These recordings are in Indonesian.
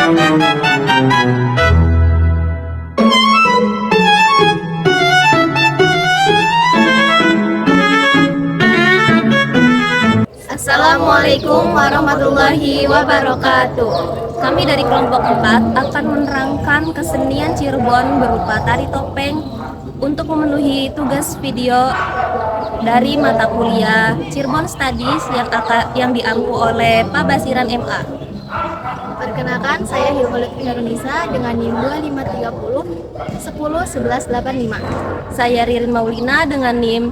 Assalamualaikum warahmatullahi wabarakatuh. Kami dari kelompok 4 akan menerangkan kesenian Cirebon berupa tari topeng untuk memenuhi tugas video dari mata kuliah Cirebon Studies yang diampu oleh Pak Basiran MA. Perkenalkan, saya Hilma Lutfi Nisa dengan NIM 2530 10 11 85. Saya Ririn Maulina dengan NIM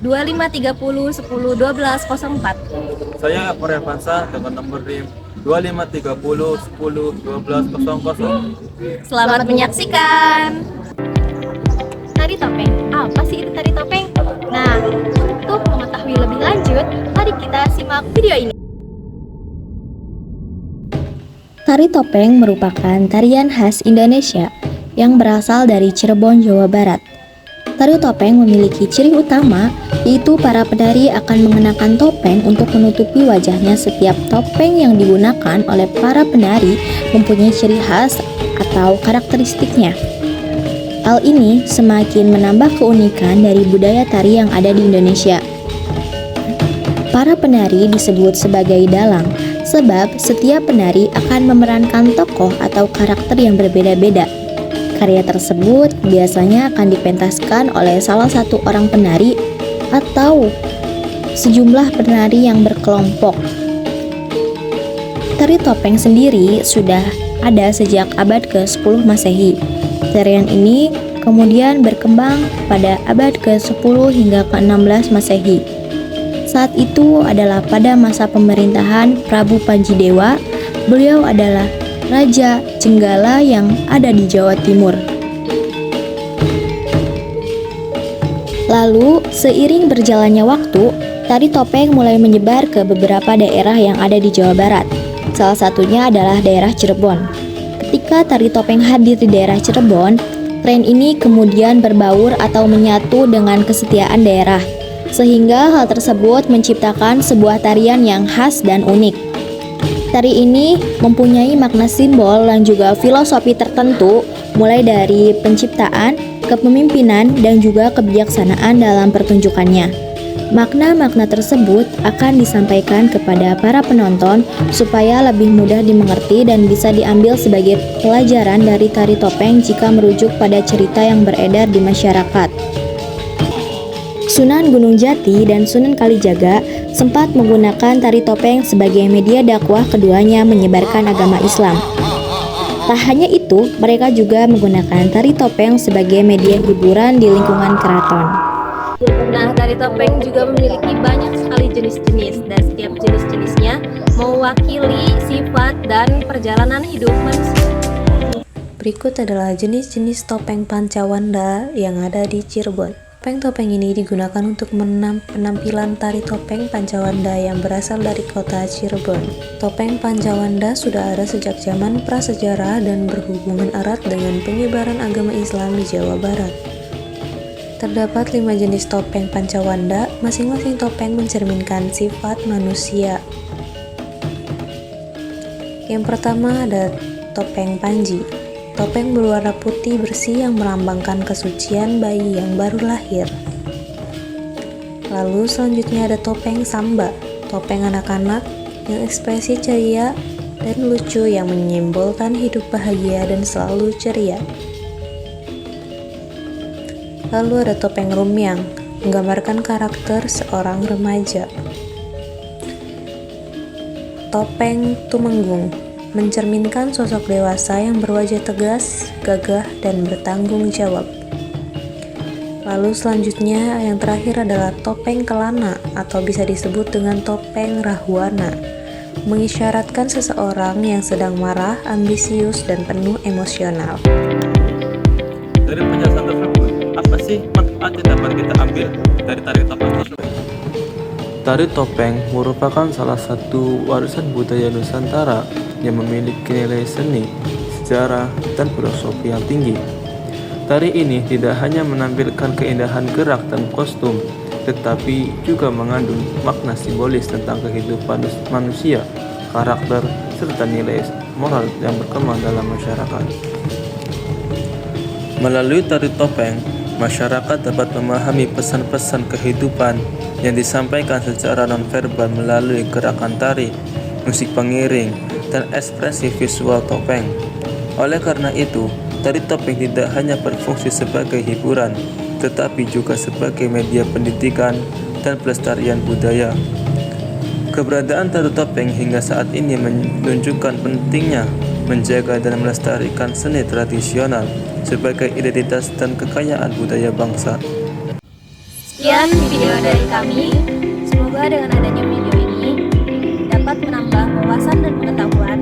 2530 10 12 04. Saya Akbar Irfansa dengan nomor NIM 2530 10 12 00. Selamat menyaksikan. Tari topeng, apa sih itu tari topeng? Nah, untuk mengetahui lebih lanjut, mari kita simak video ini. Tari topeng merupakan tarian khas Indonesia yang berasal dari Cirebon, Jawa Barat. Tari topeng memiliki ciri utama, yaitu para penari akan mengenakan topeng untuk menutupi wajahnya. Setiap topeng yang digunakan oleh para penari mempunyai ciri khas atau karakteristiknya. Hal ini semakin menambah keunikan dari budaya tari yang ada di Indonesia. Para penari disebut sebagai dalang, sebab setiap penari akan memerankan tokoh atau karakter yang berbeda-beda. Karya tersebut biasanya akan dipentaskan oleh salah satu orang penari atau sejumlah penari yang berkelompok. Tari topeng sendiri sudah ada sejak abad ke-10 Masehi. Tarian ini kemudian berkembang pada abad ke-10 hingga ke-16 Masehi. Saat itu adalah pada masa pemerintahan Prabu Panjidewa. Beliau adalah Raja Jenggala yang ada di Jawa Timur. Lalu, seiring berjalannya waktu, tari topeng mulai menyebar ke beberapa daerah yang ada di Jawa Barat. Salah satunya adalah daerah Cirebon. Ketika tari topeng hadir di daerah Cirebon, tren ini kemudian berbaur atau menyatu dengan kesetiaan daerah, sehingga hal tersebut menciptakan sebuah tarian yang khas dan unik. Tari ini mempunyai makna simbol dan juga filosofi tertentu, mulai dari penciptaan, kepemimpinan, dan juga kebijaksanaan dalam pertunjukannya. Makna-makna tersebut akan disampaikan kepada para penonton supaya lebih mudah dimengerti dan bisa diambil sebagai pelajaran dari tari topeng jika merujuk pada cerita yang beredar di masyarakat. Sunan Gunung Jati dan Sunan Kalijaga sempat menggunakan tari topeng sebagai media dakwah keduanya menyebarkan agama Islam. Tak hanya itu, mereka juga menggunakan tari topeng sebagai media hiburan di lingkungan keraton. Nah, tari topeng juga memiliki banyak sekali jenis-jenis, dan setiap jenis-jenisnya mewakili sifat dan perjalanan hidup manusia. Berikut adalah jenis-jenis topeng Pancawanda yang ada di Cirebon. Topeng-topeng ini digunakan untuk penampilan tari topeng Pancawanda yang berasal dari kota Cirebon. Topeng Pancawanda sudah ada sejak zaman prasejarah dan berhubungan erat dengan penyebaran agama Islam di Jawa Barat. Terdapat 5 jenis topeng Pancawanda, masing-masing topeng mencerminkan sifat manusia. Yang pertama ada topeng Panji. Topeng berwarna putih bersih yang melambangkan kesucian bayi yang baru lahir. Lalu selanjutnya ada topeng Samba, topeng anak-anak yang ekspresi ceria dan lucu yang menyimbolkan hidup bahagia dan selalu ceria. Lalu ada topeng Rumyang, menggambarkan karakter seorang remaja. Topeng Tumenggung mencerminkan sosok dewasa yang berwajah tegas, gagah, dan bertanggung jawab. Lalu selanjutnya yang terakhir adalah topeng Kelana atau bisa disebut dengan topeng Rahwana, mengisyaratkan seseorang yang sedang marah, ambisius, dan penuh emosional. Dari penjelasan tersebut, apa sih manfaat yang dapat kita ambil dari tari topeng tersebut? Tari topeng merupakan salah satu warisan budaya Nusantara yang memiliki nilai seni, sejarah, dan filosofi yang tinggi. Tari ini tidak hanya menampilkan keindahan gerak dan kostum, tetapi juga mengandung makna simbolis tentang kehidupan manusia, karakter, serta nilai moral yang berkembang dalam masyarakat. Melalui tari topeng, masyarakat dapat memahami pesan-pesan kehidupan yang disampaikan secara nonverbal melalui gerakan tari, musik pengiring, dan ekspresi visual topeng. Oleh karena itu, tari topeng tidak hanya berfungsi sebagai hiburan, tetapi juga sebagai media pendidikan dan pelestarian budaya. Keberadaan tari topeng hingga saat ini menunjukkan pentingnya menjaga dan melestarikan seni tradisional sebagai identitas dan kekayaan budaya bangsa. Sekian video dari kami. Semoga dengan adanya video ini dapat menambah wawasan dan pengetahuan